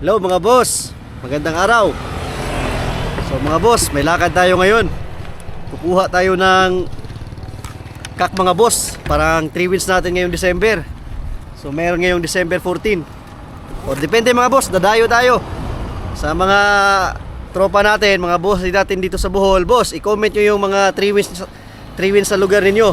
Hello mga boss, magandang araw. So mga boss, may lakad tayo ngayon. Kukuha tayo ng kak mga boss. Parang 3 wins natin ngayong December. So meron ngayong December 14. O depende mga boss, dadayo tayo sa mga tropa natin, mga boss natin dito sa Bohol. Boss, i-comment nyo yung mga 3 wins sa lugar ninyo.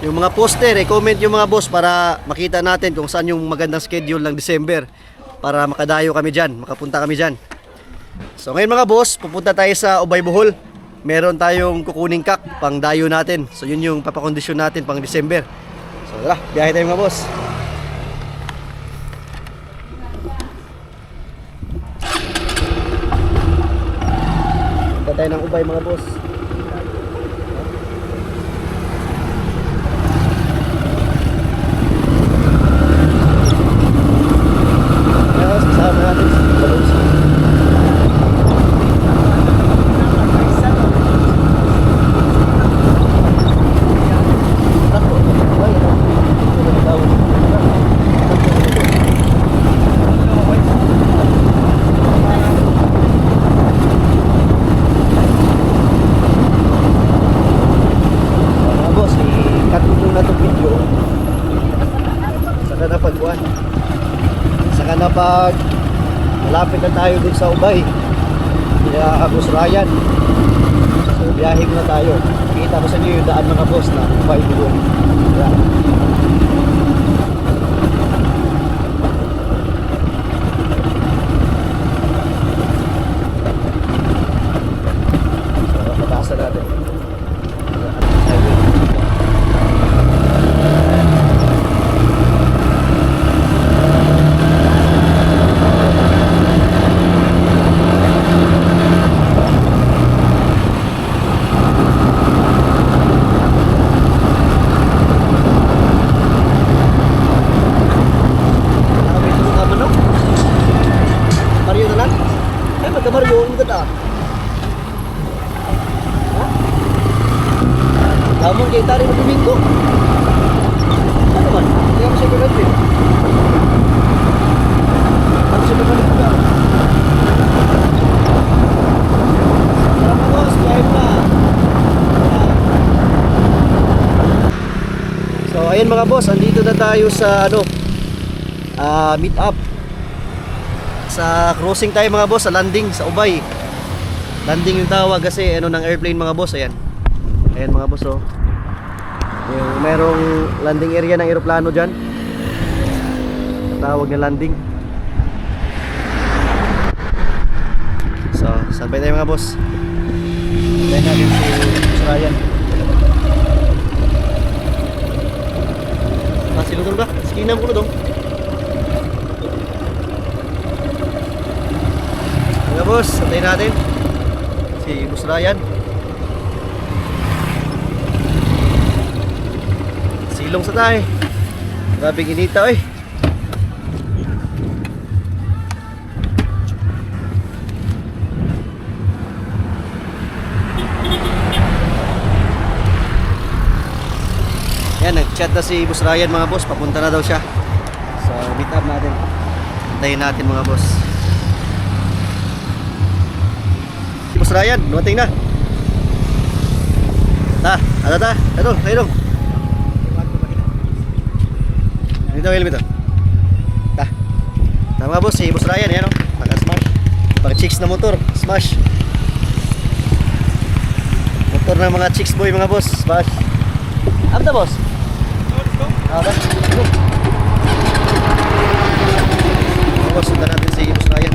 Yung mga poster, i-comment yung mga boss para makita natin kung saan yung magandang schedule ng December, para makadayo kami dyan, makapunta kami dyan. So ngayon mga boss, pupunta tayo sa Ubay Bohol. Meron tayong kukuning kak pang dayo natin. So yun yung papakondisyon natin pang December. So tara, biyahe tayo mga boss. Punta tayo ng Ubay mga boss. Kasama natin si Balonsi. Saka na pag malapit na tayo dun sa Ubay, kaya Boss Ryan, so biyahe na tayo. Kita ko sa inyo yung daan mga boss na Ubay Bohol. Yan. So patasan natin. Mario, ang ganda. Ha? Kamu kay tari mo domingo. Ano man? Kaya mo siya gagawin. Ano siya gagawin ka? Salamat boss, kahit na. So ayun mga boss, andito na tayo sa meet up. Sa crossing tayo mga boss, sa landing sa Ubay. Landing yung tawag kasi ng airplane mga boss. Ayan. Ayan mga boss oh. Yung merong landing area ng eroplano dyan. Tawag na landing. So, sabay tayo mga boss. Sabay natin si Ryan. Silutol ba? Skinam ko na dong. Mga boss, antayin natin si Boss Ryan. Silong sa tayo. Grabing inita eh. Yan, nag-chat na si Boss Ryan mga boss. Papunta na daw siya. So, meet up natin. Antayin natin mga boss. Boss Ryan, dumating na. Ada ta. Ito, ayun. Ito, helmet. Tama boss, si Boss Ryan, yan oh. Naka-smash. Pang chicks na motor, smash. Motor ng mga chicks boy mga boss, smash. Ano ta boss? Let's go. Boss, sundan natin si Boss Ryan.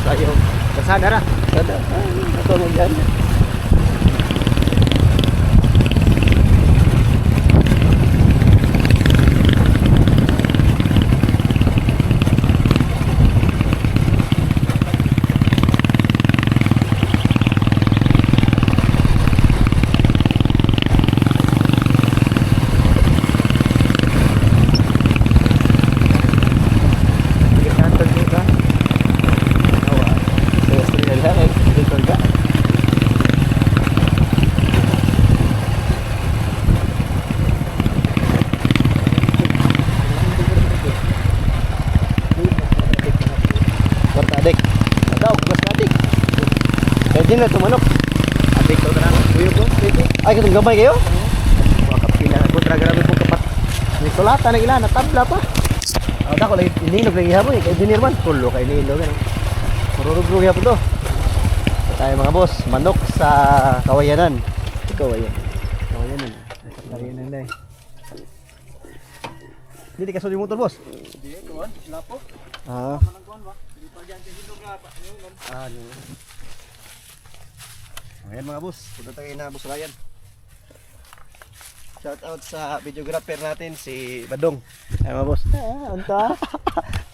Ayaw. Kasada ra. Sada. Ito mo dyan. Pwede na tumanok. Adik ko na. Uyo ko. Ay, katong gamay kayo? Wakapila ko grabe po kapat. May sulatan na ilan, natabla pa. Ako lang, ininog lang ihapon eh, kay engineer man. Tulo kay nilo ganun. Marurug-rug ihapon to. Ito tayo mga boss, manok sa Kawayanan. Ikaw ayan. Kawayanan. Kawayanan dai. Hindi ka suli motor boss? Hindi kuan, lapo. Ah. Manangkuan ba? Di pa diyan sa hilog nga pa. Ano? Ayan mga boss, punta tayo na Boss Ryan. Shout out sa videographer natin si Badong. Ay mga boss. Anta.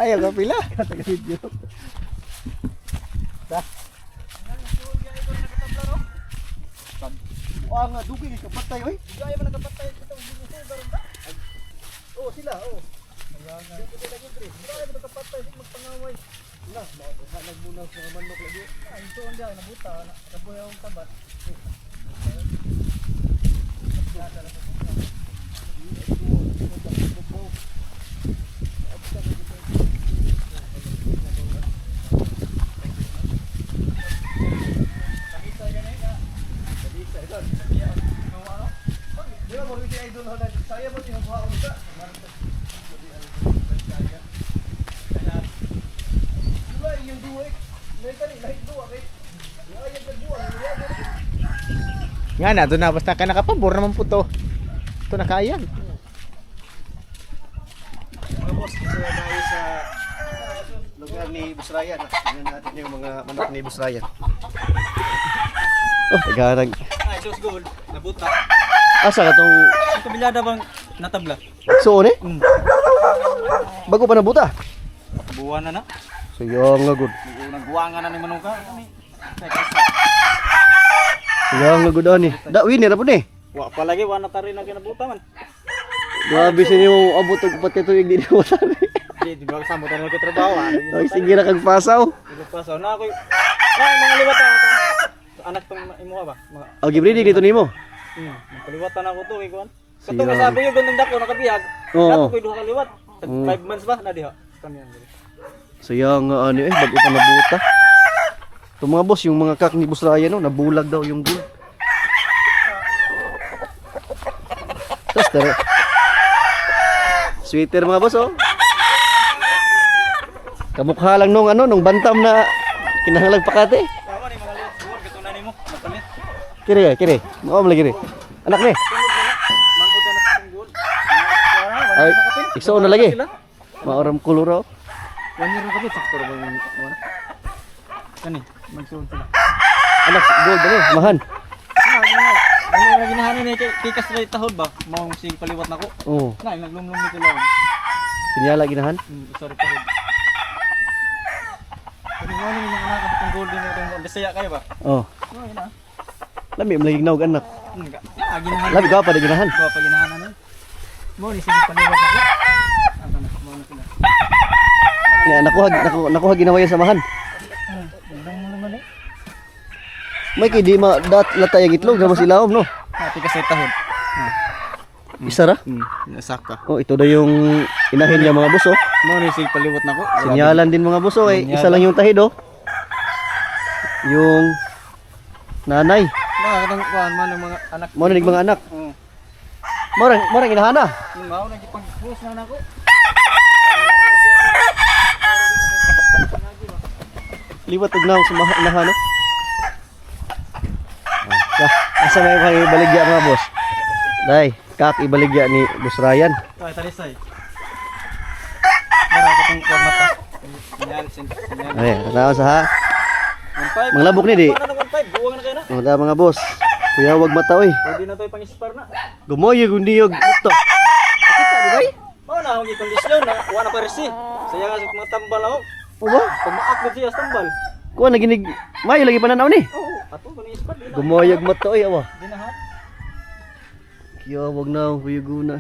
Ayaw ka pila. Kataga video. Da. Wah nga dugi ka patay oy. Gaya man nakapatay ito ng garon ba? Oh sila oh. Kaya nga. Dito lagi pre. Gaya man nakapatay magpangaway. Na, nagbunaw sa manok lagi. Ay ito ang diyan nabuta na kaboy ang tabat. Saya mo tinubuha ko sa. Yung duwa eh. May tali lahit duwa kay. Ayag na duwa. Nga na, doon na basta ka nakapabor naman po to. Ito na kaya. Mga boss, dito na tayo sa lugar ni Boss Ryan. Tingnan natin yung mga manok ni Boss Ryan. Oh, tagarag. Ay, sus gold. Nabuta. Asa ka tong Ito bilyada bang natabla? suon eh? Bago pa nabuta. Buwan na na. Sayang nga good. Nagbuwangan na ni Manuka. Sayang nga good ani. Da winner po ni. Wa pa lagi, wa na tari na kinabuta man. Grabe sa nimo abot og upat ka tuig di mo sari. Di ba kasama tayo nagkatrabaho? Ay sige ra kag pasaw. Nagpasaw na ako. Ay, mga liwata. Anak tong imuha ba? Mga Og gibridi dito nimo. kaliwatan ako to, ikuan. Siya. Katong sabi yung gandang dako nakabihag. Oo. Dapat ko duha kaliwat. Oo. 5 months ba na diha? Kami yan. Sayang nga ani eh bago pa nabuta. Ito mga boss, yung mga kak ni Boss Ryan no, nabulag daw yung gold. Sister. Sweater mga boss oh. Kamukha lang nung ano, nung bantam na kinahanglag pakate. Tawa ni mga liwat siguro gato na nimo. Napalit. Kiri. Mao lagi ni. Anak ni. Mangkod na sa tunggol. Ay, iso na lagi. Maoram kuluro. One year na kapit sakto ra bang one. Kani, magsuon sila. Anak gold ano, mahan. Ano na ginahanan ni tikas na tahod ba? Mao sing paliwat nako. Oo. Na naglumlum nito lang. Sinyala ginahan. Sorry tahod. Ano mo ni mga anak itong golden na itong Bisaya kayo ba? Oh. Oo, yun ah. Lami malagig naog anak. Ginahan. Lami ka pa di ginahan. Ko pa ginahanan ni. Mo ni sige paliwat nako. Ano na, mo na sila. Nga nakuha ginawa yan sa mahan. Undang mo naman eh. May kay di ma dat latay ang itlog na masilawom no. Tikas na tahod. Isa ra. Nasaka. Oh, ito daw yung inahin niya mga boss oh. Mo ni sige paliwat nako. Sinyalan din mga boss oh, eh, isa lang yung tahid oh. Yung nanay, Nakakatang kuan man ng mga anak. mo na mga anak. Oo. Morang inahana. Mao na gipag-post na nako. Liwat og naong sa inahan no. Asa may mga ibaligya mga boss. Dai, kak ibaligya ni Boss Ryan. Kay talisay. Mara ko tong kuan mata. Sinyal. Ay, tanaw sa ha. Mga labok ni di. Paano na 1.5? Buwang na kayo na. Mga mga boss. Kuya wag mata oy. Pwede na to pang-spar na. Gumoyog undiyog ito. Kita di bay? Mao na ang kondisyon na wala pa resi. Saya nga sa mga tambal ako. O ba? Tumaak na siya sa tambal. Kuha naginig. May lagi pananaw ni. Oo, ato ko ni spar din. Gumoyog mata oy awa. Di na ha. Kaya wag na ang buyuguna.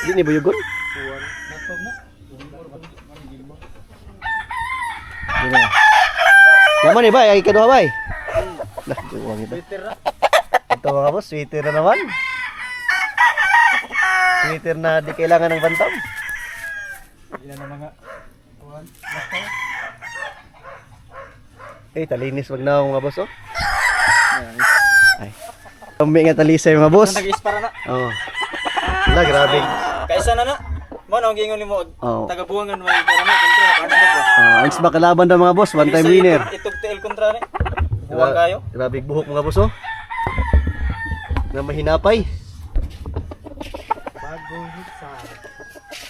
Di ni buyugon? Natog na. Di na. Yaman ni bay, ay kaduha bay. Lah, wag ito. Twitter na. Ito mga boss, sweater na naman. Sweater na di kailangan ng bantam. Ilan na mga kuhan. Eh, talinis wag na mga boss oh. Ay. Tumbi nga talisay mga boss. Nag-spar na. Oo. Wala, grabe. Kaisa na na. Mo na ang gingon nimo. Oo. Taga-buwangan mo yung karana kontra ano ba ko. Ang ba kalaban daw mga boss, one time winner. Itog TL kontra ni. Buwang kayo. Grabe buhok mga boss oh. Na mahinapay.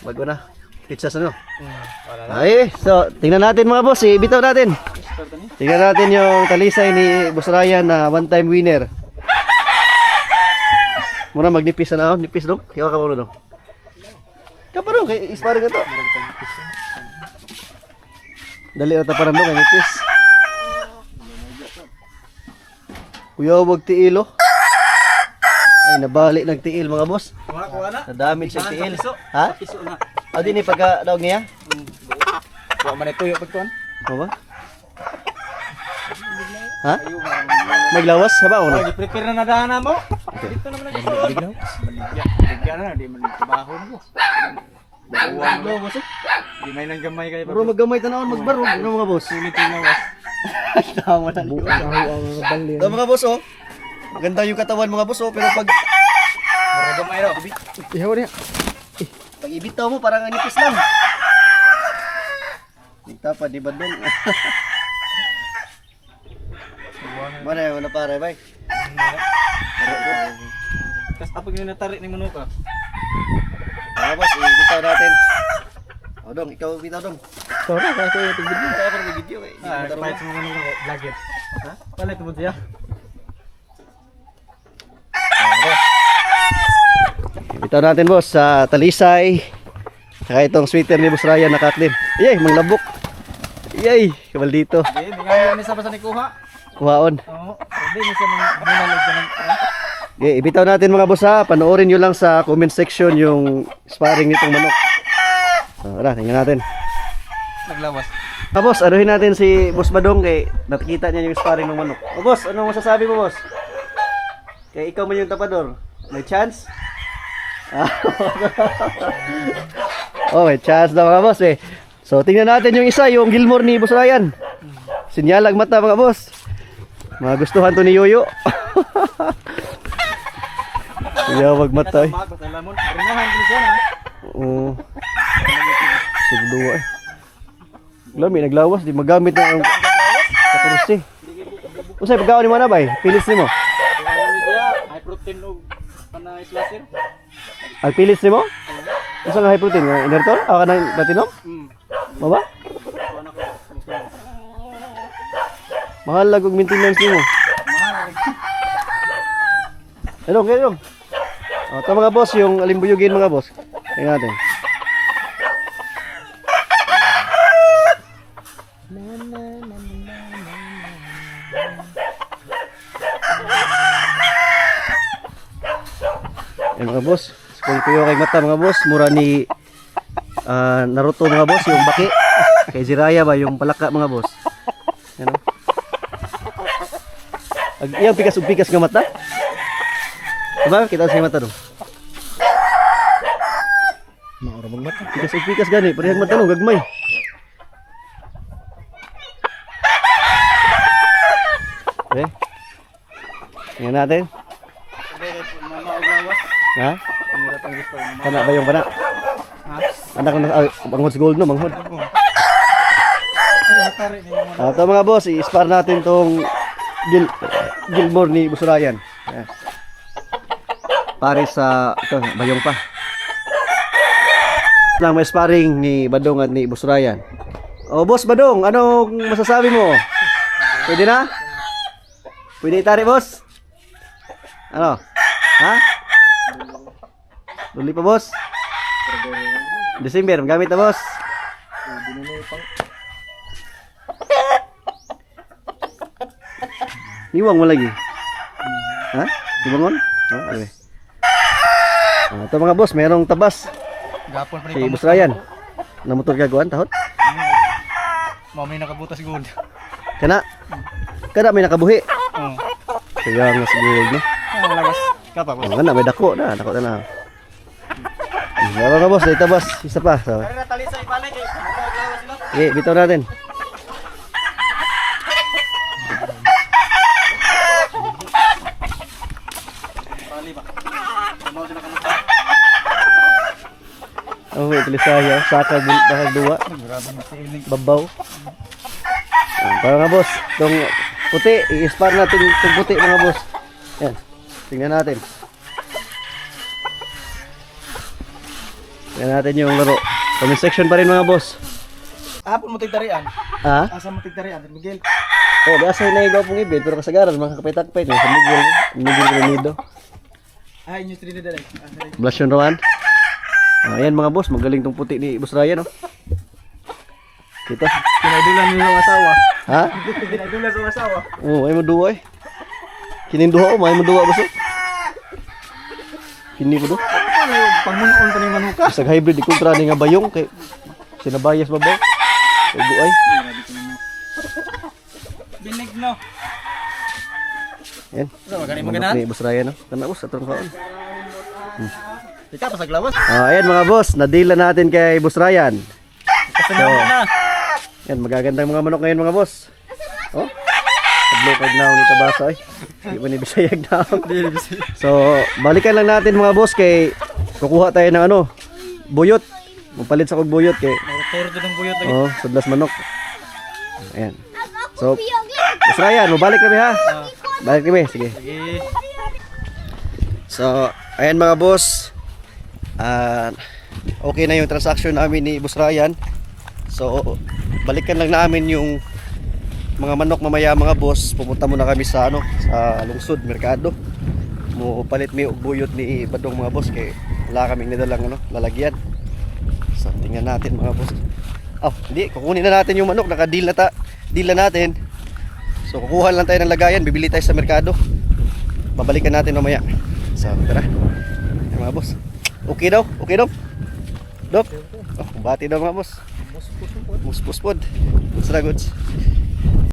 Bago na. Pizza sa no. Wala na. Ay, so tingnan natin mga boss, ibitaw natin. Spar ta ni. Tingnan natin yung talisay ni Boss Ryan na one time winner. Muna magnipis na ako, nipis dong. Kaya ka muna dong. Kaparong, kay isparang ka to. Dali rata parang dong, kay nipis. Kuya, wag tiilo. Ay, nabali nagtiil mga boss. Kuha na. Nadamage siya tiil. Piso. Ha? Piso na. O, di ni pagka daog niya? Kuha man ito yung pagkuhan. O ba? Ha? Ayo Naglawas? Haba o na? prepare na nadaanan mo. Dito naman nag-spar. Bigyan na, di man trabaho mo. Buwang mo boss. Di may nang gamay kayo. Bro, maggamay tanawon, magbarog. Ano mga boss? Sulit yung lawas. Tama na. Ito mga boss oh. Ganda yung katawan mga boss oh. Pero pag Mura gamay raw. Ihaw niya. pag ibitaw mo parang anipis lang. Nagtapad di bandong. Mana yung na pare bay? Kas apa yung natarik ni Manuka? Mga boss, ibitaw natin. O dong, ikaw bitaw dong. Sorry, kasi yung tigil mo. Ikaw ako video eh. Ah, pahit sa mga Manuka. Vlogger. Ha? Palit mo siya. Bitaw natin boss sa talisay. Saka itong sweater ni Boss Ryan na katlin. Yay, manglabok. Yay, kabal dito. Di nga ni sa basa ni kuha. Kuhaon. Oo. Di ni sa mga bunalag ka ng Okay, ibitaw natin mga boss ha. Panoorin nyo lang sa comment section yung sparring nitong manok. So, tara, tingnan natin. naglawas. Boss, anuhin natin si Boss Badong kay nakikita niya yung sparring ng manok. Boss, ano masasabi mo boss? Kaya ikaw man yung tapador. May chance? Oh, may chance daw mga boss eh. So, tingnan natin yung isa, yung Gilmore ni Boss Ryan. Sinyalag mata mga boss. Magustuhan to ni Yoyo. Kuya, wag mata eh. Lamon. Ringahan ko siya na. Oo. Sugduwa eh. Lami, naglawas. Di magamit na ang kapurusi. Usay, pagkaon ni mo na ba eh? Pilis ni mo? High protein o panay slasher. Ang pilis ni mo? Usa nga high protein? Nga inertol? Ako ka ng platinum? Mo ba? Mahal lang kung maintenance ni mo. Hello, hello. Ito mga boss, yung alimbuyugin mga boss. Tingnan natin. Ayan mga boss. Kung tuyo kay mata mga boss, mura ni Naruto mga boss, yung baki. Kay Jiraiya ba, yung palaka mga boss. Yan o. Iyang pikas-pikas nga mata. Diba? Kita sa mata dong. Maura magmata. Pikas-pikas gani, parehang mata nung gagmay. Okay. Tingnan natin. Ha? Kana ba yung kana? Anak na banghod sa gold no, banghod. Ito mga boss, i-spar natin tong Gilmore ni Boss Ryan. Ayan. Pare sa ito, bayong pa. Lang may sparring ni Badong at ni Boss Ryan. O, Boss Badong, anong masasabi mo? Pwede na? Pwede itari, boss? Ano? Ha? Duli pa, boss? December, magamit na, boss? Iwang mo lagi. Ha? Iwangon? Okay. Ito mga boss, merong tabas. Gapon pa Si Boss Ryan. Na motor gagawan, tahot? Mamay nakabutas gold. Kana? Kana may nakabuhi. Oo. Kaya nga siguro, no? Lagas. Kapa po. Nga na, may dako na na. Mga boss, dito boss, isa pa. So, Natali sa ibalik eh. Sila. okay, bitaw natin. Bali ba? Tamaw sila kamusta. Oh, wait, tulisaya. Saka, bakal duwa. Grabe na feeling. Babaw. Para nga boss, itong puti, i-spar natin itong puti mga boss. Yan, tingnan natin. Tingnan natin yung laro. Comment section pa rin mga boss. Hapon mo tigtarian. Ha? Asa mo tigtarian, Miguel? Oh, biasa na igaw pong ibig, pero kasagaran, mga kapay-takpay. Sa Miguel Granido. Ah, inyo Trinidad eh. Blush yun Rowan. Ayan mga boss, magaling tong puti ni Boss Ryan, no? Kita. Pinaidulan niyo yung asawa. Ha? Pinaidulan sa asawa. Oh, ay mo duwa eh. Kininduha ko, may mo duwa boss. Kini ko do. Ano yung pangmunon pa ni manuka? Isang hybrid ikontra ni nga bayong kay sinabayas babaw. Kay buay. Binig no. Yan. Sa magani Manok magana. ni Boss Ryan, no? Kana boss atong kaon. Ika pa sa glawas. Ayan mga boss, nadila natin kay Boss Ryan. Kasanyaw na. Yan, magagandang mga manok ngayon mga boss. Oh. Pag na ni tabasa ay. Di ba ni bisayag na. So, balikan lang natin mga boss kay kukuha tayo ng ano, buyot. Mapalit sa kog buyot kay Turo to ng buyot lagi. oh, sudlas manok. Ayan. So, Boss Ryan, mabalik kami ha. Balik kami, sige. Sige. So, ayan mga boss. Okay na yung transaction namin ni Boss Ryan. So, balikan lang namin yung mga manok mamaya mga boss. Pumunta muna kami sa ano, sa lungsod, merkado. Mo palit mi og buyot ni Badong mga boss kay wala kaming nidalang ano, lalagyan. So, tingnan natin mga boss. Hindi, kukunin na natin yung manok, naka-deal na deal na natin. So, kukuha lang tayo ng lagayan, bibili tayo sa merkado. Babalikan natin mamaya. So, tara. Ayan, mga boss. Okay daw? Okay daw? Dok? Oh, bati daw mga boss. Muspus pod. Muspus pod. Goods.